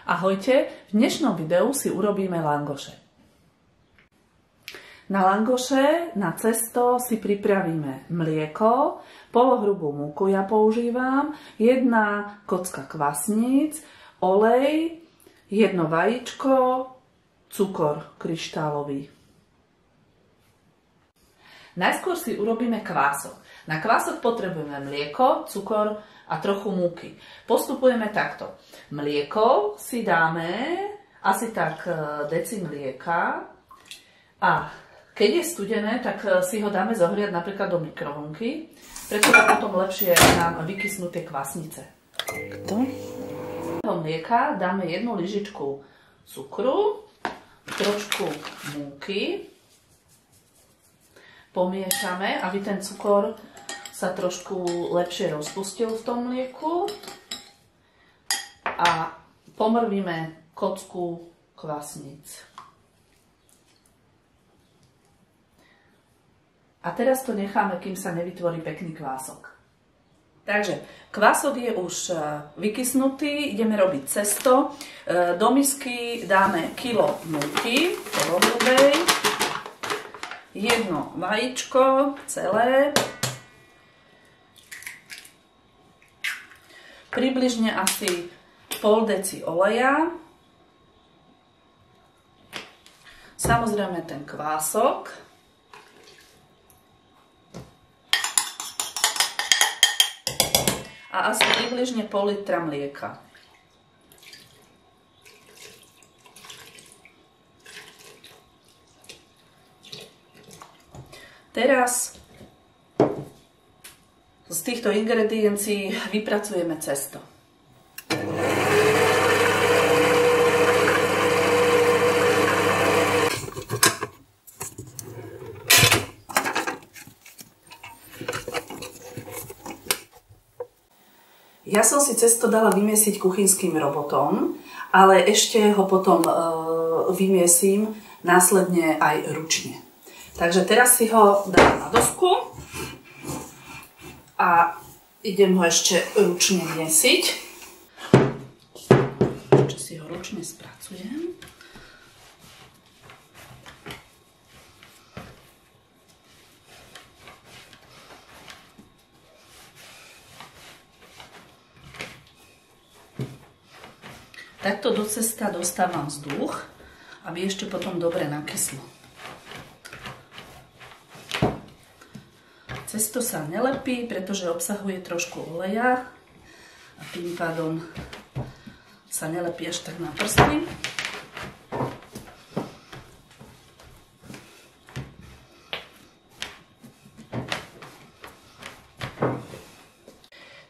Ahojte, v dnešnom videu si urobíme langoše. Na langoše, na cesto si pripravíme mlieko, polohrubú múku ja používam, 1 kocka kvasníc, olej, 1 vajíčko, cukor kryštálový. Najskôr si urobíme kvások. Na kvások potrebujeme mlieko, cukor a trochu múky. Postupujeme takto. Mlieko si dáme asi tak deci mlieka a keď je studené, tak si ho dáme zohriať napríklad do mikrovlnky, pretože potom lepšie nám vykysnú tie kvasnice. Do mlieka dáme 1 lyžičku cukru, trošku múky, pomiešame, aby ten cukor sa trošku lepšie rozpustil v tom mlieku a pomrvíme kocku kvasníc. A teraz to necháme, kým sa nevytvorí pekný kvások. Takže kvások je už vykysnutý, ideme robiť cesto. Do misky dáme kilo múky polohrubej, 1 vajíčko celé, približne asi pol deci oleja, samozrejme ten kvások a asi približne pol litra mlieka. Teraz z týchto ingrediencií vypracujeme cesto. Ja som si cesto dala vymiesiť kuchynským robotom, ale ešte ho potom vymiesím následne aj ručne. Takže teraz si ho dám na dosku a idem ho ešte ručne miesiť. Čiže si ho ručne spracujem. Takto do cesta dostávam vzduch, aby ešte potom dobre nakyslo. Cesto sa nelepí, pretože obsahuje trošku oleja a tým pádom sa nelepí až tak na prsty.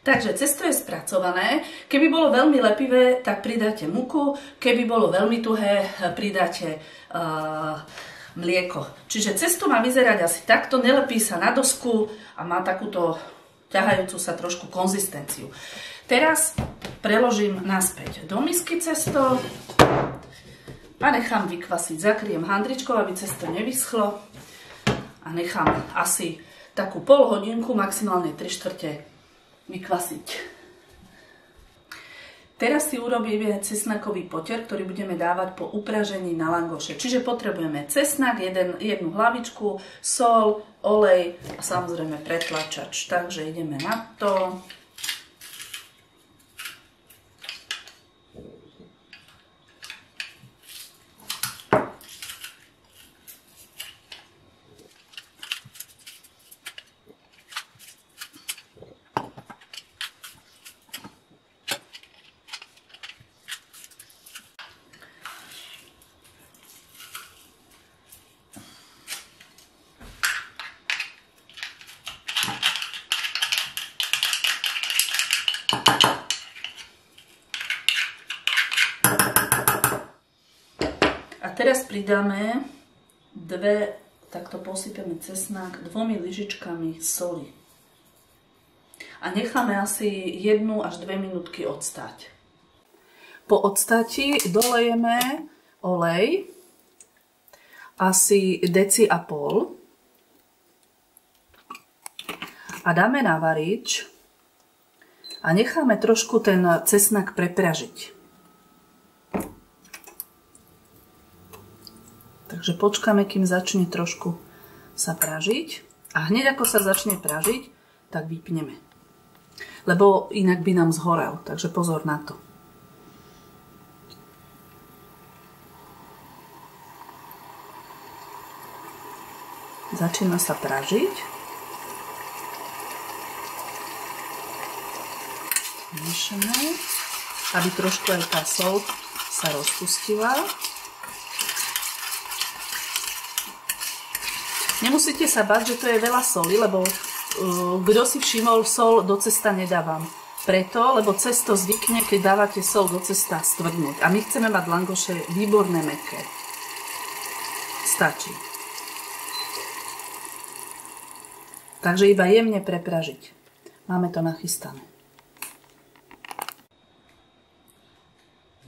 Takže cesto je spracované. Keby bolo veľmi lepivé, tak pridáte múku. Keby bolo veľmi tuhé, pridáte mlieko. Čiže cesto má vyzerať asi takto, nelepí sa na dosku a má takúto ťahajúcu sa trošku konzistenciu. Teraz preložím naspäť do misky cesto a nechám vykvasiť. Zakriem handričkou, aby cesto nevyschlo a nechám asi takú pol hodinku, maximálne 3/4 vykvasiť. Teraz si urobíme cesnakový potier, ktorý budeme dávať po upražení na langoše. Čiže potrebujeme cesnak, jednu hlavičku, sol, olej a samozrejme pretlačač. Takže ideme na to. A teraz pridáme takto posypeme cesnak 2 lyžičkami soli. A necháme asi 1 až 2 minútky odstáť. Po odstáti dolejeme olej, asi 1,5 deci a dáme na varič a necháme trošku ten cesnak prepražiť. Takže počkáme, kým začne trošku sa pražiť. A hneď ako sa začne pražiť, tak vypneme. Lebo inak by nám zhorel, takže pozor na to. Začína sa pražiť. Miešame, aby trošku aj tá soľ sa rozpustila. Nemusíte sa báť, že to je veľa soli, lebo kto si všimol, sol do cesta nedávam. Preto, lebo cesto zvykne, keď dávate sol do cesta, stvrdnúť. A my chceme mať langoše výborné, mäkké. Stačí. Takže iba jemne prepražiť. Máme to nachystané.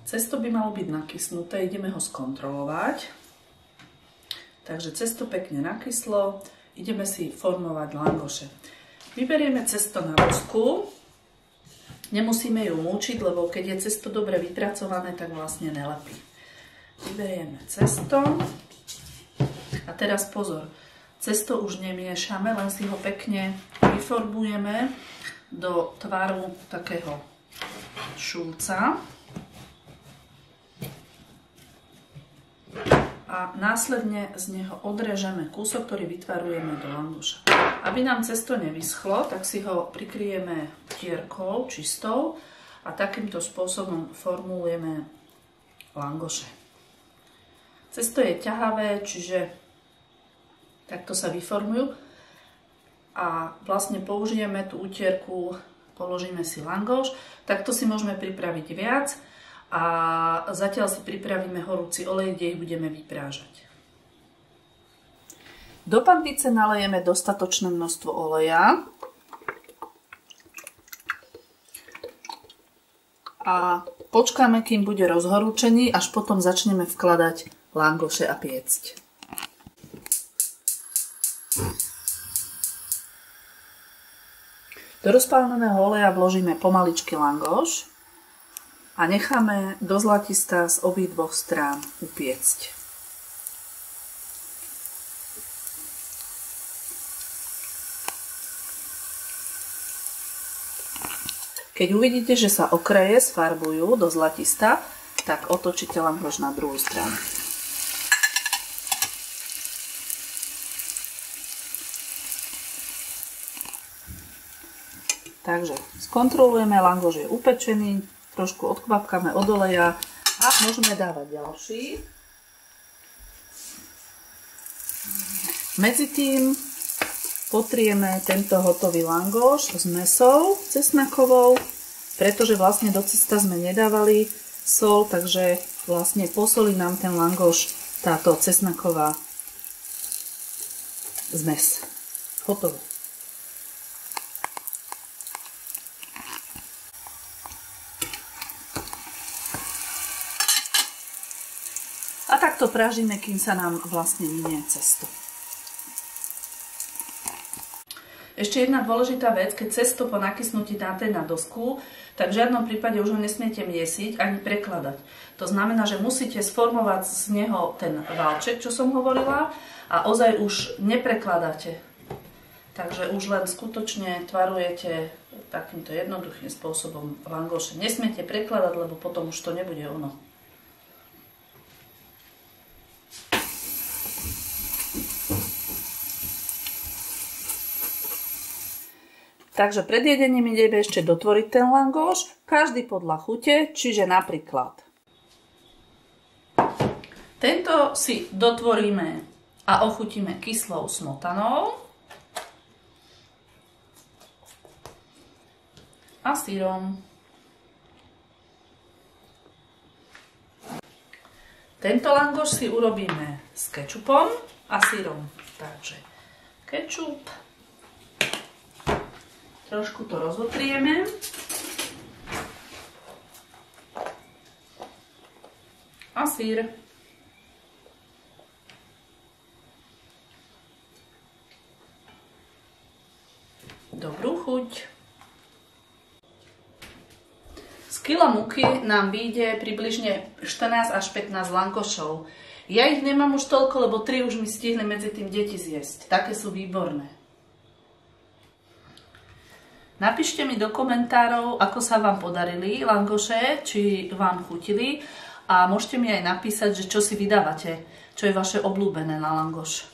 Cesto by malo byť nakysnuté, ideme ho skontrolovať. Takže cesto pekne nakyslo, ideme si formovať langoše. Vyberieme cesto na rozku, nemusíme ju múčiť, lebo keď je cesto dobre vypracované, tak vlastne nelepí. Vyberieme cesto a teraz pozor, cesto už nemiešame, len si ho pekne vyformujeme do tvaru takého šulca. A následne z neho odrežeme kúsok, ktorý vytvarujeme do langoša. Aby nám cesto nevyschlo, tak si ho prikryjeme tierkou čistou a takýmto spôsobom formulujeme langoše. Cesto je ťahavé, čiže takto sa vyformujú a vlastne použijeme tú utierku, položíme si langoš, takto si môžeme pripraviť viac. A zatiaľ si pripravíme horúci olej, kde ich budeme vyprážať. Do panvice nalejeme dostatočné množstvo oleja a počkáme, kým bude rozhorúčený, až potom začneme vkladať langoše a piecť. Do rozpáleného oleja vložíme pomaličky langoš a necháme do zlatista z obidvoch strán upiecť. Keď uvidíte, že sa okraje sfarbujú do zlatista, tak otočíte langoš na druhú stranu. Takže skontrolujeme, langoš je upečený, trošku odkvapkáme od oleja a môžeme dávať ďalší. Medzi tým potrieme tento hotový langoš s mäsou cesnakovou, pretože vlastne do cesta sme nedávali sol, takže vlastne posolí nám ten langoš táto cesnaková zmes. Hotovo. A takto pražíme, kým sa nám vlastne minie cesto. Ešte jedna dôležitá vec, keď cesto po nakysnutí dáte na dosku, tak v žiadnom prípade už ho nesmiete miesiť ani prekladať. To znamená, že musíte sformovať z neho ten valček, čo som hovorila, a ozaj už neprekladáte. Takže už len skutočne tvarujete takýmto jednoduchým spôsobom langoše. Nesmiete prekladať, lebo potom už to nebude ono. Takže pred jedením ideme ešte dotvoriť ten langoš, každý podľa chute, čiže napríklad tento si dotvoríme a ochutíme kyslou smotanou a syrom. Tento langoš si urobíme s kečupom a syrom. Takže kečup. Trošku to rozotrieme. A syr. Dobrú chuť. Z kila múky nám vyjde približne 14 až 15 langošov. Ja ich nemám už toľko, lebo 3 už mi stihli medzi tým deti zjesť. Také sú výborné. Napíšte mi do komentárov, ako sa vám podarili langoše, či vám chutili. A môžete mi aj napísať, že čo si vydávate, čo je vaše obľúbené na langoš.